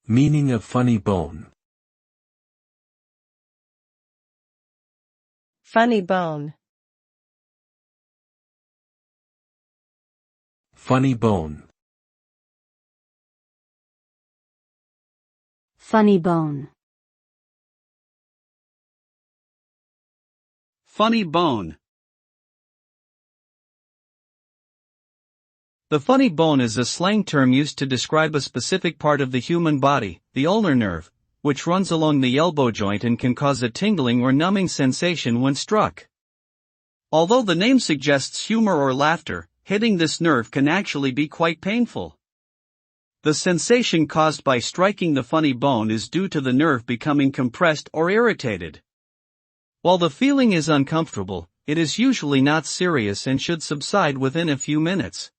Meaning of funny bone. Funny bone. Funny bone. Funny bone. Funny bone. The funny bone is a slang term used to describe a specific part of the human body, the ulnar nerve, which runs along the elbow joint and can cause a tingling or numbing sensation when struck. Although the name suggests humor or laughter, hitting this nerve can actually be quite painful. The sensation caused by striking the funny bone is due to the nerve becoming compressed or irritated. While the feeling is uncomfortable, it is usually not serious and should subside within a few minutes.